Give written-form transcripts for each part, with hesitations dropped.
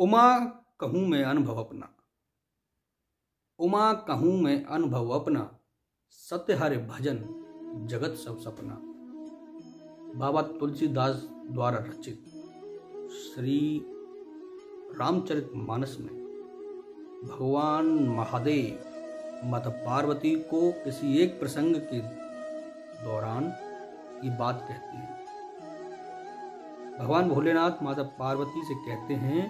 उमा कहूँ मैं अनुभव अपना, उमा कहूँ मैं अनुभव अपना, सत्य हरि भजन जगत सब सपना। बाबा तुलसीदास द्वारा रचित श्री रामचरितमानस में भगवान महादेव माता पार्वती को किसी एक प्रसंग के दौरान ये बात कहते हैं। भगवान भोलेनाथ माता पार्वती से कहते हैं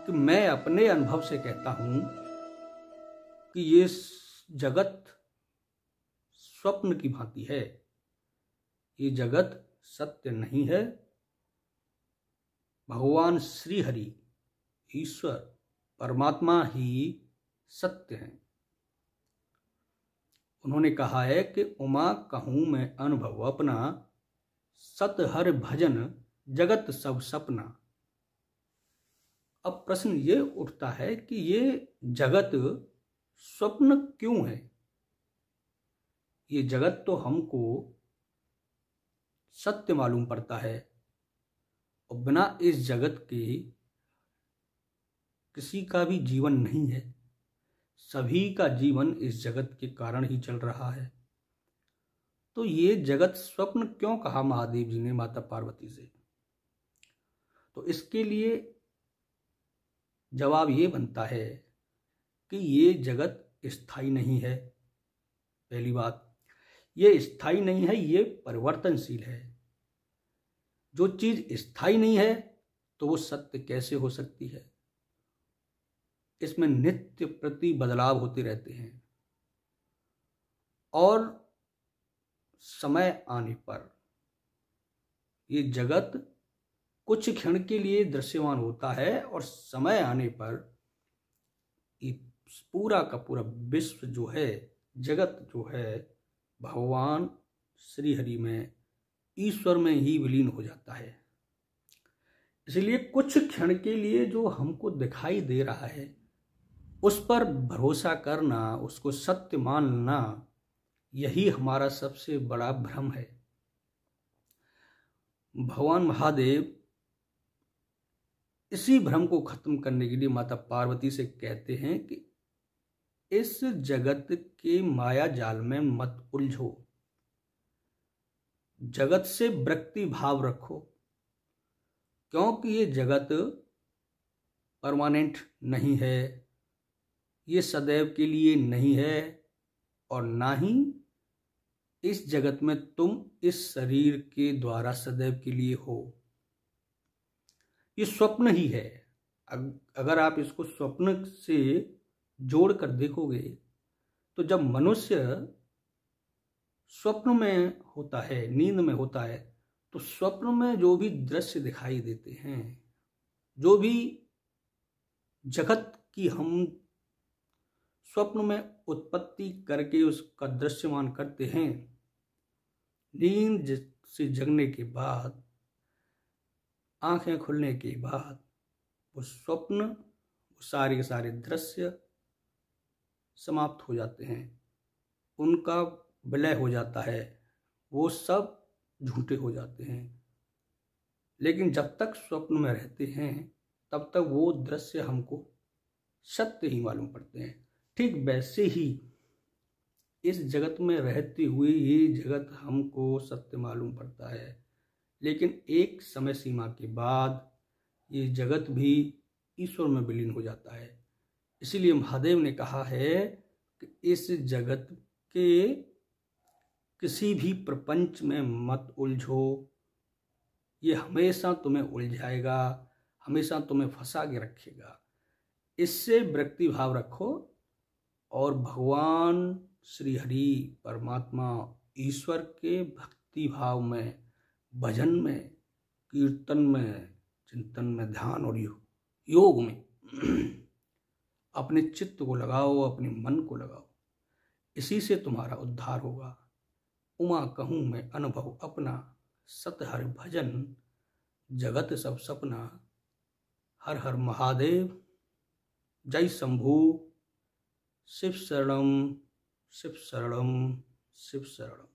कि मैं अपने अनुभव से कहता हूं कि ये जगत स्वप्न की भांति है, ये जगत सत्य नहीं है। भगवान श्री हरि ईश्वर परमात्मा ही सत्य है। उन्होंने कहा है कि उमा कहूँ मैं अनुभव अपना, सत हर भजन जगत सब सपना। अब प्रश्न ये उठता है कि ये जगत स्वप्न क्यों है? ये जगत तो हमको सत्य मालूम पड़ता है और बिना इस जगत के किसी का भी जीवन नहीं है। सभी का जीवन इस जगत के कारण ही चल रहा है। तो ये जगत स्वप्न क्यों कहा महादेव जी ने माता पार्वती से? तो इसके लिए जवाब ये बनता है कि ये जगत स्थायी नहीं है। पहली बात, ये स्थायी नहीं है, ये परिवर्तनशील है। जो चीज स्थायी नहीं है तो वो सत्य कैसे हो सकती है? इसमें नित्य प्रति बदलाव होते रहते हैं और समय आने पर ये जगत कुछ क्षण के लिए दृश्यमान होता है और समय आने पर ये पूरा का पूरा विश्व जो है, जगत जो है, भगवान श्री हरि में, ईश्वर में ही विलीन हो जाता है। इसलिए कुछ क्षण के लिए जो हमको दिखाई दे रहा है उस पर भरोसा करना, उसको सत्य मानना, यही हमारा सबसे बड़ा भ्रम है। भगवान महादेव इसी भ्रम को खत्म करने के लिए माता पार्वती से कहते हैं कि इस जगत के माया जाल में मत उलझो, जगत से विरक्ति भाव रखो, क्योंकि ये जगत परमानेंट नहीं है, ये सदैव के लिए नहीं है और ना ही इस जगत में तुम इस शरीर के द्वारा सदैव के लिए हो। ये स्वप्न ही है। अगर आप इसको स्वप्न से जोड़ कर देखोगे तो जब मनुष्य स्वप्न में होता है, नींद में होता है, तो स्वप्न में जो भी दृश्य दिखाई देते हैं, जो भी जगत की हम स्वप्न में उत्पत्ति करके उसका दृश्यमान करते हैं, नींद से जगने के बाद, आंखें खुलने के बाद वो स्वप्न, वो सारे के सारे दृश्य समाप्त हो जाते हैं, उनका विलय हो जाता है, वो सब झूठे हो जाते हैं। लेकिन जब तक स्वप्न में रहते हैं तब तक वो दृश्य हमको सत्य ही मालूम पड़ते हैं। ठीक वैसे ही इस जगत में रहते हुए ये जगत हमको सत्य मालूम पड़ता है, लेकिन एक समय सीमा के बाद ये जगत भी ईश्वर में विलीन हो जाता है। इसीलिए महादेव ने कहा है कि इस जगत के किसी भी प्रपंच में मत उलझो, ये हमेशा तुम्हें उलझाएगा, हमेशा तुम्हें फंसा के रखेगा। इससे विरक्ति भाव रखो और भगवान श्री हरि परमात्मा ईश्वर के भक्ति भाव में, भजन में, कीर्तन में, चिंतन में, ध्यान और योग में अपने चित्त को लगाओ, अपने मन को लगाओ। इसी से तुम्हारा उद्धार होगा। उमा कहूँ मैं अनुभव अपना, सत हर भजन जगत सब सपना। हर हर महादेव, जय शंभू। शिव शरणम, शिव शरणम, शिव शरणम।